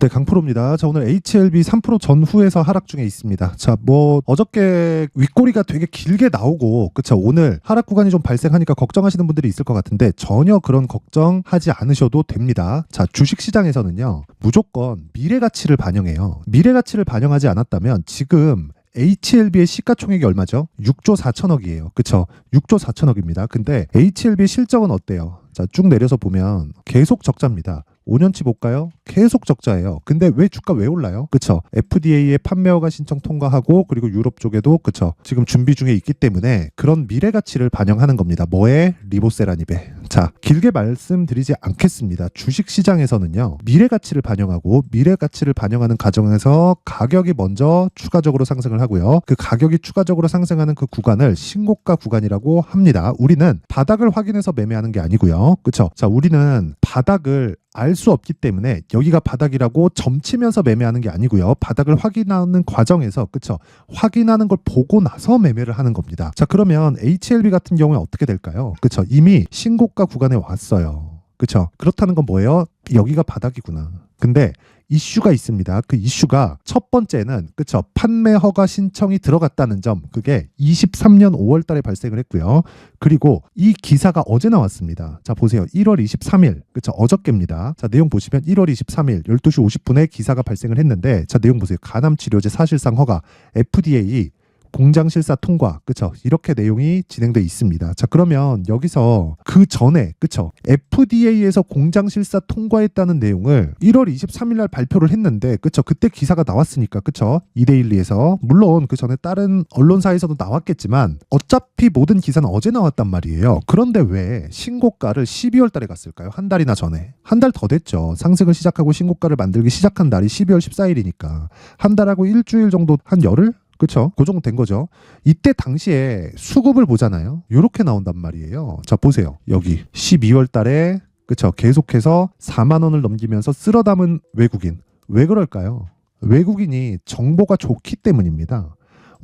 네, 강프로입니다. 자, 오늘 HLB 3% 전후에서 하락 중에 있습니다. 자, 어저께 윗꼬리가 되게 길게 나오고, 그쵸, 오늘 하락 구간이 좀 발생하니까 걱정하시는 분들이 있을 것 같은데 전혀 그런 걱정하지 않으셔도 됩니다. 자, 주식시장에서는요, 무조건 미래 가치를 반영해요. 미래 가치를 반영하지 않았다면 지금 HLB의 시가총액이 얼마죠? 6조 4천억이에요. 그쵸? 6조 4천억입니다. 근데 HLB 실적은 어때요? 자, 쭉 내려서 보면 계속 적자입니다. 5년치 볼까요? 계속 적자예요. 근데 왜 주가 왜 올라요? 그쵸? FDA의 판매 허가 신청 통과하고, 그리고 유럽 쪽에도 그쵸, 지금 준비 중에 있기 때문에 그런 미래 가치를 반영하는 겁니다. 뭐에? 리보세라닙에. 자, 길게 말씀드리지 않겠습니다. 주식 시장에서는요, 미래 가치를 반영하고, 미래 가치를 반영하는 과정에서 가격이 먼저 추가적으로 상승을 하고요. 그 가격이 추가적으로 상승하는 그 구간을 신고가 구간이라고 합니다. 우리는 바닥을 확인해서 매매하는 게 아니고요. 그쵸? 자, 우리는 바닥을 알 수 없기 때문에 여기가 바닥이라고 점치면서 매매하는 게 아니고요. 바닥을 확인하는 과정에서, 그쵸, 확인하는 걸 보고 나서 매매를 하는 겁니다. 자, 그러면 HLB 같은 경우에 어떻게 될까요? 그쵸, 이미 신고가 구간에 왔어요. 그쵸, 그렇다는 건 뭐예요? 여기가 바닥이구나. 근데 이슈가 있습니다. 그 이슈가 첫 번째는, 그쵸, 판매 허가 신청이 들어갔다는 점, 그게 23년 5월 달에 발생을 했고요. 그리고 이 기사가 어제 나왔습니다. 자, 보세요. 1월 23일, 그쵸, 어저께입니다. 자, 내용 보시면 1월 23일 12시 50분에 기사가 발생을 했는데, 자, 내용 보세요. 간암치료제 사실상 허가, FDA 공장 실사 통과, 그쵸, 이렇게 내용이 진행돼 있습니다. 자, 그러면 여기서 그 전에, 그쵸, FDA에서 공장 실사 통과했다는 내용을 1월 23일 날 발표를 했는데, 그쵸, 그때 기사가 나왔으니까, 그쵸, 이데일리에서, 물론 그 전에 다른 언론사에서도 나왔겠지만 어차피 모든 기사는 어제 나왔단 말이에요. 그런데 왜 신고가를 12월 달에 갔을까요? 한 달이나 전에. 한 달 더 됐죠. 상승을 시작하고 신고가를 만들기 시작한 날이 12월 14일이니까 한 달하고 일주일 정도, 한 열흘? 그쵸? 그 정도 된 거죠. 이때 당시에 수급을 보잖아요. 이렇게 나온단 말이에요. 자, 보세요. 여기 12월 달에, 그쵸, 계속해서 4만 원을 넘기면서 쓸어 담은 외국인. 왜 그럴까요? 외국인이 정보가 좋기 때문입니다.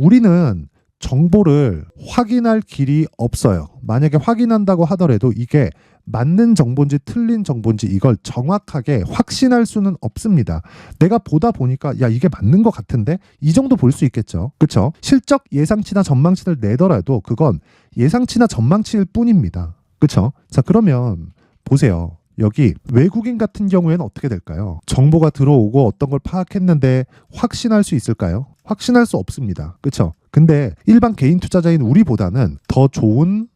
우리는 정보를 확인할 길이 없어요. 만약에 확인한다고 하더라도 이게 맞는 정보인지 틀린 정보인지 이걸 정확하게 확신할 수는 없습니다. 내가 보다 보니까 야, 이게 맞는 것 같은데? 이 정도 볼 수 있겠죠. 그쵸? 실적 예상치나 전망치를 내더라도 그건 예상치나 전망치일 뿐입니다. 그쵸? 자, 그러면 보세요. 여기 외국인 같은 경우에는 어떻게 될까요? 정보가 들어오고 어떤 걸 파악했는데 확신할 수 있을까요? 확신할 수 없습니다. 그쵸? 근데 일반 개인 투자자인 우리보다는 더 좋은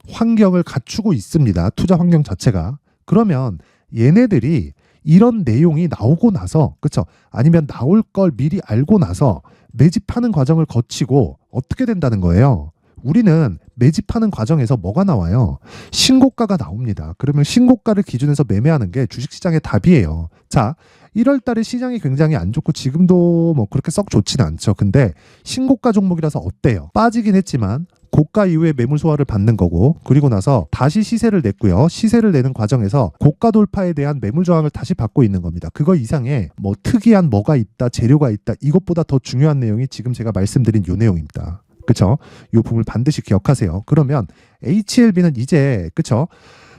환경을 갖추고 있습니다. 투자 환경 자체가. 그러면 얘네들이 이런 내용이 나오고 나서, 그쵸, 아니면 나올 걸 미리 알고 나서 매집하는 과정을 거치고 어떻게 된다는 거예요? 우리는 매집하는 과정에서 뭐가 나와요? 신고가가 나옵니다. 그러면 신고가를 기준해서 매매하는 게 주식시장의 답이에요. 자, 1월 달에 시장이 굉장히 안 좋고 지금도 뭐 그렇게 썩 좋지는 않죠. 근데 신고가 종목이라서 어때요? 빠지긴 했지만 고가 이후에 매물 소화를 받는 거고, 그리고 나서 다시 시세를 냈고요. 시세를 내는 과정에서 고가 돌파에 대한 매물 저항을 다시 받고 있는 겁니다. 그거 이상의 뭐 특이한 뭐가 있다, 재료가 있다, 이것보다 더 중요한 내용이 지금 제가 말씀드린 요 내용입니다. 그쵸? 요 부분을 반드시 기억하세요. 그러면 HLB는 이제, 그쵸,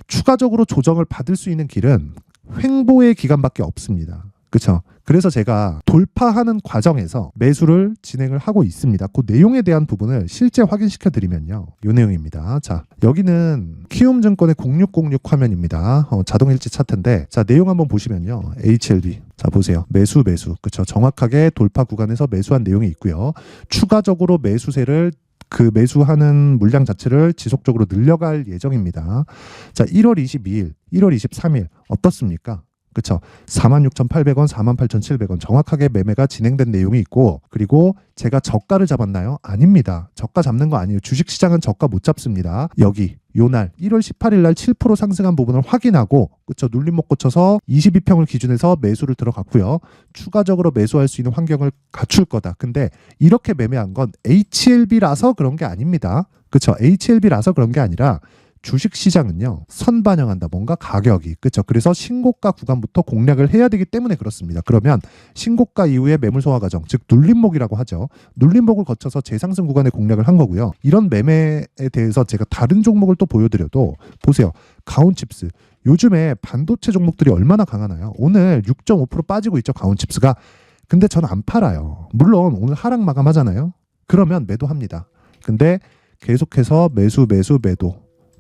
추가적으로 조정을 받을 수 있는 길은 횡보의 기간밖에 없습니다. 그쵸? 그래서 제가 돌파하는 과정에서 매수를 진행을 하고 있습니다. 그 내용에 대한 부분을 실제 확인시켜 드리면요, 이 내용입니다. 자, 여기는 키움증권의 0606 화면입니다. 자동일지 차트인데, 자, 내용 한번 보시면요, HLB, 자, 보세요. 매수, 그쵸, 정확하게 돌파 구간에서 매수한 내용이 있고요. 추가적으로 매수세를, 그 매수하는 물량 자체를 지속적으로 늘려갈 예정입니다. 자, 1월 22일, 1월 23일 어떻습니까? 그쵸? 46,800원, 48,700원 정확하게 매매가 진행된 내용이 있고, 그리고 제가 저가를 잡았나요? 아닙니다. 저가 잡는 거 아니에요. 주식시장은 저가 못 잡습니다. 여기 요날 1월 18일 날 7% 상승한 부분을 확인하고, 그쵸, 눌림목 고쳐서 22평을 기준해서 매수를 들어갔고요. 추가적으로 매수할 수 있는 환경을 갖출 거다. 근데 이렇게 매매한 건 HLB라서 그런 게 아닙니다. 그쵸? HLB라서 그런 게 아니라 주식시장은요, 선반영한다. 뭔가 가격이. 그렇죠. 그래서 신고가 구간부터 공략을 해야 되기 때문에 그렇습니다. 그러면 신고가 이후에 매물 소화 과정, 즉 눌림목이라고 하죠. 눌림목을 거쳐서 재상승 구간에 공략을 한 거고요. 이런 매매에 대해서 제가 다른 종목을 또 보여드려도 보세요. 가온칩스. 요즘에 반도체 종목들이 얼마나 강하나요? 오늘 6.5% 빠지고 있죠, 가온칩스가. 근데 저는 안 팔아요. 물론 오늘 하락 마감하잖아요. 그러면 매도합니다. 근데 계속해서 매수 매수 매도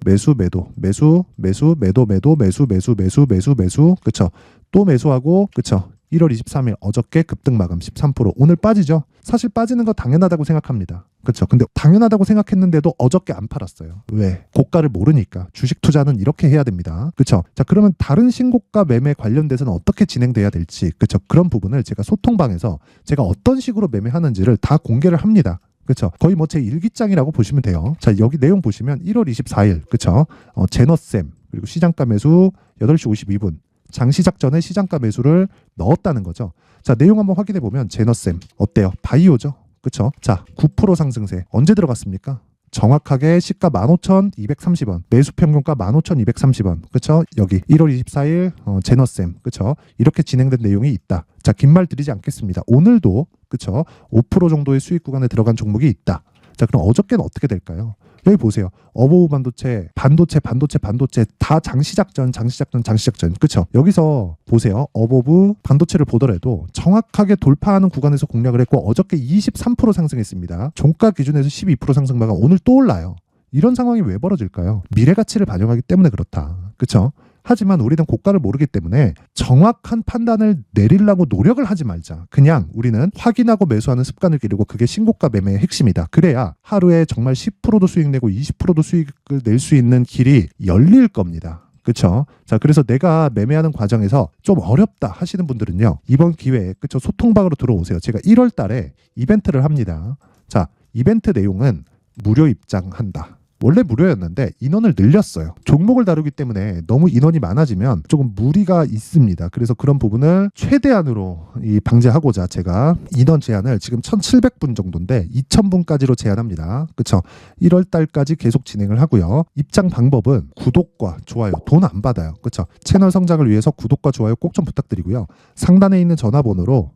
매수 매도 매수 매수 매도 매도 매수 매수 매수 매수 매수 그쵸? 또 매수하고 그쵸? 1월 23일 어저께 급등 마감 13%. 오늘 빠지죠? 사실 빠지는 거 당연하다고 생각합니다. 그렇죠? 근데 당연하다고 생각했는데도 어저께 안 팔았어요. 왜? 고가를 모르니까. 주식 투자는 이렇게 해야 됩니다. 그렇죠? 자, 그러면 다른 신고가 매매 관련돼서는 어떻게 진행돼야 될지, 그렇죠? 그런 부분을 제가 소통방에서 제가 어떤 식으로 매매하는지를 다 공개를 합니다. 그렇죠. 거의 뭐 제 일기장이라고 보시면 돼요. 자, 여기 내용 보시면 1월 24일, 그렇죠? 제너쌤 그리고 시장가 매수 8시 52분. 장시작 전에 시장가 매수를 넣었다는 거죠. 자, 내용 한번 확인해 보면 제너쌤 어때요? 바이오죠. 그렇죠? 자, 9% 상승세 언제 들어갔습니까? 정확하게 시가 15,230원, 매수 평균가 15,230원. 그렇죠? 여기 1월 24일 제너쌤. 그렇죠? 이렇게 진행된 내용이 있다. 자, 긴 말 드리지 않겠습니다. 오늘도 그렇죠? 5% 정도의 수익 구간에 들어간 종목이 있다. 자, 그럼 어저께는 어떻게 될까요? 여기 보세요. 어보우 반도체 다 장시작전. 그렇죠? 여기서 보세요. 어보우 반도체를 보더라도 정확하게 돌파하는 구간에서 공략을 했고 어저께 23% 상승했습니다. 종가 기준에서 12% 상승 마감 오늘 또 올라요. 이런 상황이 왜 벌어질까요? 미래 가치를 반영하기 때문에 그렇다. 그렇죠? 하지만 우리는 고가를 모르기 때문에 정확한 판단을 내리려고 노력을 하지 말자. 그냥 우리는 확인하고 매수하는 습관을 기르고 그게 신고가 매매의 핵심이다. 그래야 하루에 정말 10%도 수익 내고 20%도 수익을 낼 수 있는 길이 열릴 겁니다. 그렇죠? 자, 그래서 내가 매매하는 과정에서 좀 어렵다 하시는 분들은요. 이번 기회에 그렇죠? 소통방으로 들어오세요. 제가 1월 달에 이벤트를 합니다. 자, 이벤트 내용은 무료 입장한다. 원래 무료였는데 인원을 늘렸어요. 종목을 다루기 때문에 너무 인원이 많아지면 조금 무리가 있습니다. 그래서 그런 부분을 최대한으로 방지하고자 제가 인원 제한을 지금 1,700분 정도인데 2,000분까지로 제한합니다. 그렇죠? 1월 달까지 계속 진행을 하고요. 입장 방법은 구독과 좋아요, 돈 안 받아요. 그렇죠? 채널 성장을 위해서 구독과 좋아요 꼭 좀 부탁드리고요. 상단에 있는 전화번호로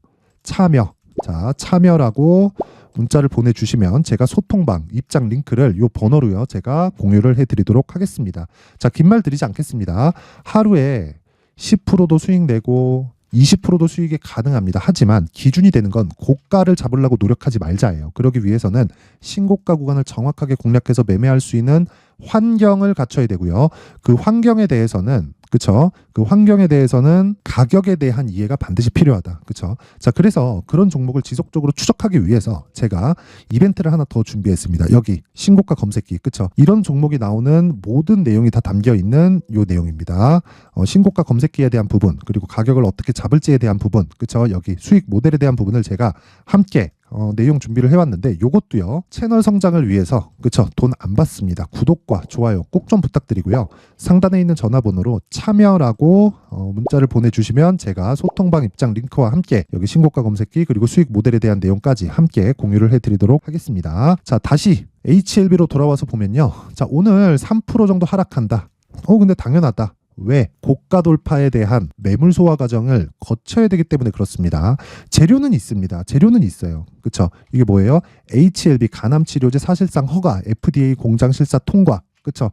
참여라고 문자를 보내주시면 제가 소통방 입장 링크를 요 번호로요 제가 공유를 해드리도록 하겠습니다. 자, 긴 말 드리지 않겠습니다. 하루에 10%도 수익 내고 20%도 수익이 가능합니다. 하지만 기준이 되는 건 고가를 잡으려고 노력하지 말자예요. 그러기 위해서는 신고가 구간을 정확하게 공략해서 매매할 수 있는 환경을 갖춰야 되고요. 그 환경에 대해서는 그렇죠? 그 환경에 대해서는 가격에 대한 이해가 반드시 필요하다. 그렇죠? 자, 그래서 그런 종목을 지속적으로 추적하기 위해서 제가 이벤트를 하나 더 준비했습니다. 여기 신고가 검색기. 그렇죠? 이런 종목이 나오는 모든 내용이 다 담겨 있는 요 내용입니다. 신고가 검색기에 대한 부분, 그리고 가격을 어떻게 잡을지에 대한 부분. 그렇죠? 여기 수익 모델에 대한 부분을 제가 함께 내용 준비를 해왔는데 요것도요 채널 성장을 위해서 그쵸 돈 안 받습니다. 구독과 좋아요 꼭 좀 부탁드리고요. 상단에 있는 전화번호로 참여라고 문자를 보내주시면 제가 소통방 입장 링크와 함께 여기 신고가 검색기 그리고 수익 모델에 대한 내용까지 함께 공유를 해드리도록 하겠습니다. 자, 다시 HLB로 돌아와서 보면요. 자, 오늘 3% 정도 하락한다. 근데 당연하다. 왜? 고가 돌파에 대한 매물 소화 과정을 거쳐야 되기 때문에 그렇습니다. 재료는 있습니다. 재료는 있어요. 그렇죠? 이게 뭐예요? HLB 간암 치료제 사실상 허가, FDA 공장 실사 통과. 그렇죠?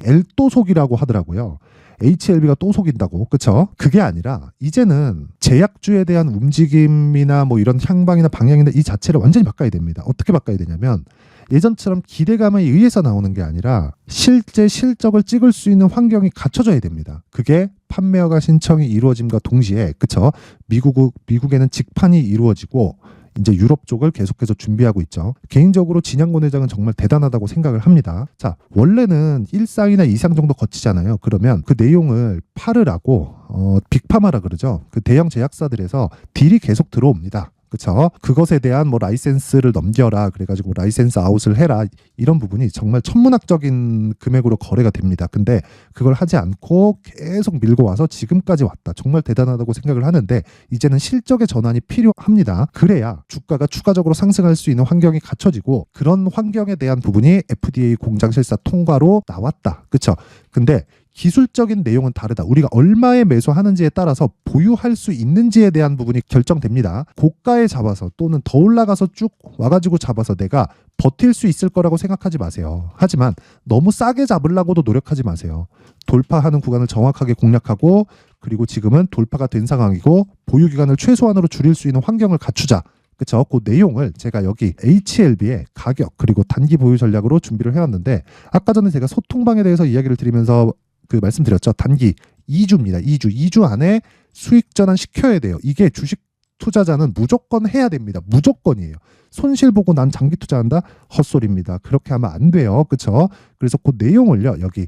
L도속이라고 하더라고요. HLB가 또 속인다고. 그렇죠? 그게 아니라 이제는 제약주에 대한 움직임이나 뭐 이런 향방이나 방향이나 이 자체를 완전히 바꿔야 됩니다. 어떻게 바꿔야 되냐면 예전처럼 기대감에 의해서 나오는 게 아니라 실제 실적을 찍을 수 있는 환경이 갖춰져야 됩니다. 그게 판매허가 신청이 이루어짐과 동시에 그쵸? 미국에는 직판이 이루어지고 이제 유럽 쪽을 계속해서 준비하고 있죠. 개인적으로 진양곤 회장은 정말 대단하다고 생각을 합니다. 자, 원래는 1상이나 2상 정도 거치잖아요. 그러면 그 내용을 팔으라고 빅파마라 그러죠. 그 대형 제약사들에서 딜이 계속 들어옵니다. 그쵸? 그것에 대한 뭐 라이센스를 넘겨라 그래가지고 라이센스 아웃을 해라 이런 부분이 정말 천문학적인 금액으로 거래가 됩니다. 근데 그걸 하지 않고 계속 밀고 와서 지금까지 왔다. 정말 대단하다고 생각을 하는데 이제는 실적의 전환이 필요합니다. 그래야 주가가 추가적으로 상승할 수 있는 환경이 갖춰지고 그런 환경에 대한 부분이 FDA 공장 실사 통과로 나왔다. 그쵸? 근데 기술적인 내용은 다르다. 우리가 얼마에 매수하는지에 따라서 보유할 수 있는지에 대한 부분이 결정됩니다. 고가에 잡아서 또는 더 올라가서 쭉 와가지고 잡아서 내가 버틸 수 있을 거라고 생각하지 마세요. 하지만 너무 싸게 잡으려고도 노력하지 마세요. 돌파하는 구간을 정확하게 공략하고, 그리고 지금은 돌파가 된 상황이고 보유 기간을 최소한으로 줄일 수 있는 환경을 갖추자. 그쵸? 그 내용을 제가 여기 HLB의 가격 그리고 단기 보유 전략으로 준비를 해왔는데, 아까 전에 제가 소통방에 대해서 이야기를 드리면서 말씀드렸죠. 단기 2주입니다. 2주 안에 수익 전환 시켜야 돼요. 이게 주식 투자자는 무조건 해야 됩니다. 무조건이에요. 손실 보고 난 장기 투자한다? 헛소리입니다. 그렇게 하면 안 돼요. 그쵸? 그래서 그 내용을요, 여기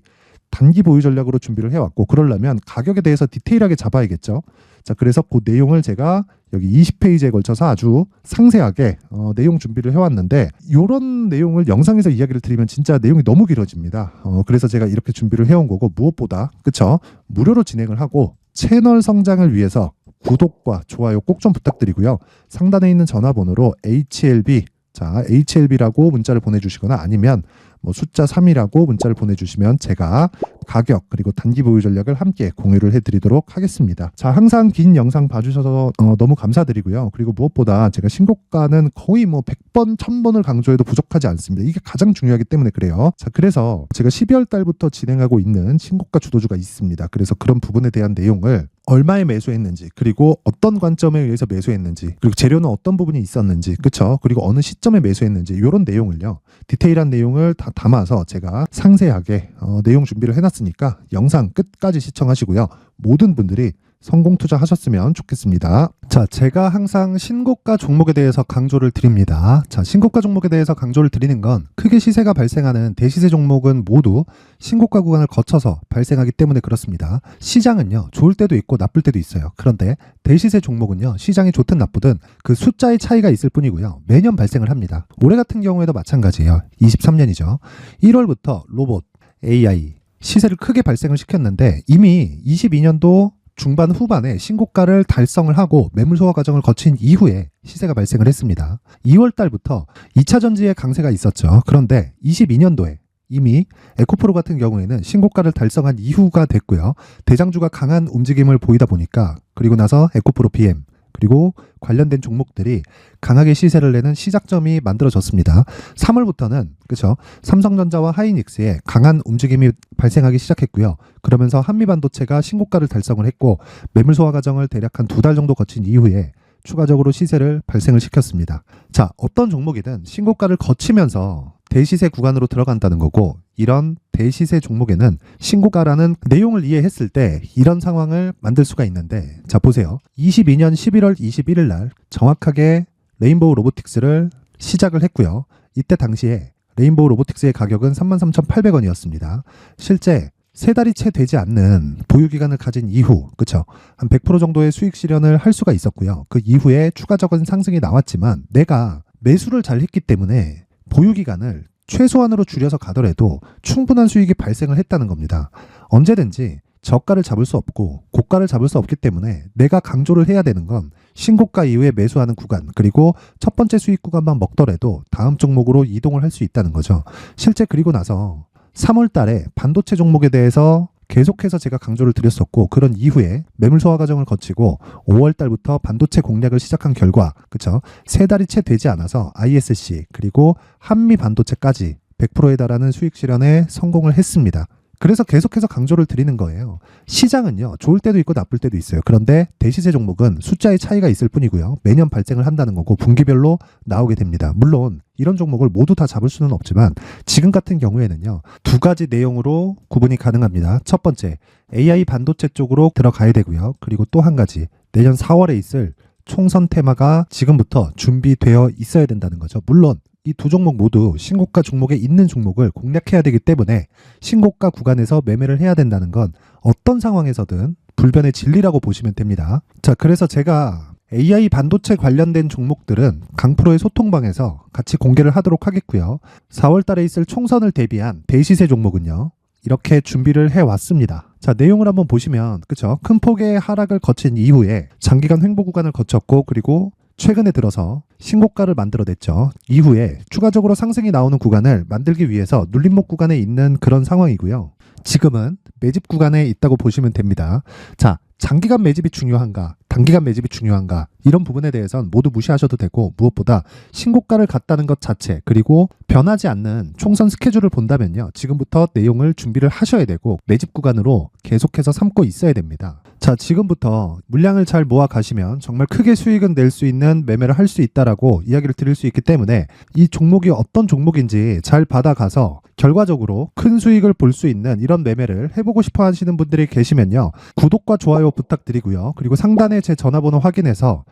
단기 보유 전략으로 준비를 해왔고, 그러려면 가격에 대해서 디테일하게 잡아야겠죠. 자, 그래서 그 내용을 제가 여기 20페이지에 걸쳐서 아주 상세하게 내용 준비를 해왔는데, 이런 내용을 영상에서 이야기를 드리면 진짜 내용이 너무 길어집니다. 그래서 제가 이렇게 준비를 해온 거고, 무엇보다 그쵸? 무료로 진행을 하고 채널 성장을 위해서 구독과 좋아요 꼭 좀 부탁드리고요. 상단에 있는 전화번호로 HLB, 자, HLB라고 문자를 보내주시거나 아니면 뭐 숫자 3이라고 문자를 보내주시면 제가 가격 그리고 단기 보유 전략을 함께 공유를 해드리도록 하겠습니다. 자, 항상 긴 영상 봐주셔서 너무 감사드리고요. 그리고 무엇보다 제가 신고가는 거의 뭐 100번, 1000번을 강조해도 부족하지 않습니다. 이게 가장 중요하기 때문에 그래요. 자, 그래서 제가 12월 달부터 진행하고 있는 신고가 주도주가 있습니다. 그래서 그런 부분에 대한 내용을 얼마에 매수했는지, 그리고 어떤 관점에 의해서 매수했는지, 그리고 재료는 어떤 부분이 있었는지, 그쵸? 그리고 어느 시점에 매수했는지, 이런 내용을요, 디테일한 내용을 다 담아서 제가 상세하게 내용 준비를 해놨으니까 영상 끝까지 시청하시고요. 모든 분들이 성공 투자하셨으면 좋겠습니다. 자, 제가 항상 신고가 종목에 대해서 강조를 드립니다. 자, 신고가 종목에 대해서 강조를 드리는 건 크게 시세가 발생하는 대시세 종목은 모두 신고가 구간을 거쳐서 발생하기 때문에 그렇습니다. 시장은요, 좋을 때도 있고 나쁠 때도 있어요. 그런데 대시세 종목은요, 시장이 좋든 나쁘든 그 숫자의 차이가 있을 뿐이고요. 매년 발생을 합니다. 올해 같은 경우에도 마찬가지예요. 23년이죠. 1월부터 로봇, AI, 시세를 크게 발생을 시켰는데 이미 22년도 중반 후반에 신고가를 달성을 하고 매물 소화 과정을 거친 이후에 시세가 발생을 했습니다. 2월 달부터 2차 전지의 강세가 있었죠. 그런데 22년도에 이미 에코프로 같은 경우에는 신고가를 달성한 이후가 됐고요. 대장주가 강한 움직임을 보이다 보니까, 그리고 나서 에코프로 BM 그리고 관련된 종목들이 강하게 시세를 내는 시작점이 만들어졌습니다. 3월부터는 그렇죠, 삼성전자와 하이닉스의 강한 움직임이 발생하기 시작했고요. 그러면서 한미반도체가 신고가를 달성을 했고 매물 소화 과정을 대략 한 2달 정도 거친 이후에 추가적으로 시세를 발생을 시켰습니다. 자, 어떤 종목이든 신고가를 거치면서 대시세 구간으로 들어간다는 거고, 이런 대시세 종목에는 신고가라는 내용을 이해했을 때 이런 상황을 만들 수가 있는데, 자, 보세요. 22년 11월 21일 날 정확하게 레인보우 로보틱스를 시작을 했고요. 이때 당시에 레인보우 로보틱스의 가격은 33,800원이었습니다. 실제 3달이 채 되지 않는 보유기간을 가진 이후, 그쵸? 한 100% 정도의 수익 실현을 할 수가 있었고요. 그 이후에 추가적인 상승이 나왔지만 내가 매수를 잘 했기 때문에 보유기간을 최소한으로 줄여서 가더라도 충분한 수익이 발생을 했다는 겁니다. 언제든지 저가를 잡을 수 없고 고가를 잡을 수 없기 때문에 내가 강조를 해야 되는 건 신고가 이후에 매수하는 구간, 그리고 첫 번째 수익 구간만 먹더라도 다음 종목으로 이동을 할 수 있다는 거죠. 실제 그리고 나서 3월 달에 반도체 종목에 대해서 계속해서 제가 강조를 드렸었고, 그런 이후에 매물 소화 과정을 거치고 5월 달부터 반도체 공략을 시작한 결과, 그쵸? 3달이 채 되지 않아서 ISC 그리고 한미 반도체까지 100%에 달하는 수익 실현에 성공을 했습니다. 그래서 계속해서 강조를 드리는 거예요. 시장은요, 좋을 때도 있고 나쁠 때도 있어요. 그런데 대시세 종목은 숫자의 차이가 있을 뿐이고요. 매년 발생을 한다는 거고 분기별로 나오게 됩니다. 물론 이런 종목을 모두 다 잡을 수는 없지만 지금 같은 경우에는요, 2가지 내용으로 구분이 가능합니다. 첫 번째, AI 반도체 쪽으로 들어가야 되고요. 그리고 또 한 가지, 내년 4월에 있을 총선 테마가 지금부터 준비되어 있어야 된다는 거죠. 물론 이 두 종목 모두 신고가 종목에 있는 종목을 공략해야 되기 때문에 신고가 구간에서 매매를 해야 된다는 건 어떤 상황에서든 불변의 진리라고 보시면 됩니다. 자, 그래서 제가 AI 반도체 관련된 종목들은 강프로의 소통방에서 같이 공개를 하도록 하겠고요. 4월 달에 있을 총선을 대비한 대시세 종목은요, 이렇게 준비를 해왔습니다. 자, 내용을 한번 보시면, 그쵸? 큰 폭의 하락을 거친 이후에 장기간 횡보 구간을 거쳤고, 그리고 최근에 들어서 신고가를 만들어냈죠. 이후에 추가적으로 상승이 나오는 구간을 만들기 위해서 눌림목 구간에 있는 그런 상황이고요. 지금은 매집 구간에 있다고 보시면 됩니다. 자, 장기간 매집이 중요한가, 단기간 매집이 중요한가, 이런 부분에 대해서는 모두 무시하셔도 되고, 무엇보다 신고가를 갔다는 것 자체, 그리고 변하지 않는 총선 스케줄을 본다면요, 지금부터 내용을 준비를 하셔야 되고 매집 구간으로 계속해서 삼고 있어야 됩니다. 자, 지금부터 물량을 잘 모아 가시면 정말 크게 수익은 낼 수 있는 매매를 할 수 있다라고 이야기를 드릴 수 있기 때문에 이 종목이 어떤 종목인지 잘 받아가서 결과적으로 큰 수익을 볼 수 있는 이런 매매를 해보고 싶어 하시는 분들이 계시면요, 구독과 좋아요 부탁드리고요. 그리고 상단에 제 전화번호 확인해서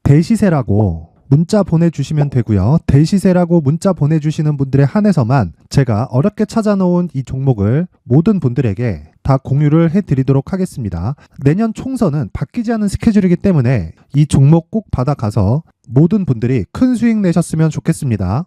대시세라고 문자 보내주시면 되고요. 대시세라고 문자 보내주시는 분들에 한해서만 제가 어렵게 찾아놓은 이 종목을 모든 분들에게 다 공유를 해드리도록 하겠습니다. 내년 총선은 바뀌지 않은 스케줄이기 때문에 이 종목 꼭 받아가서 모든 분들이 큰 수익 내셨으면 좋겠습니다.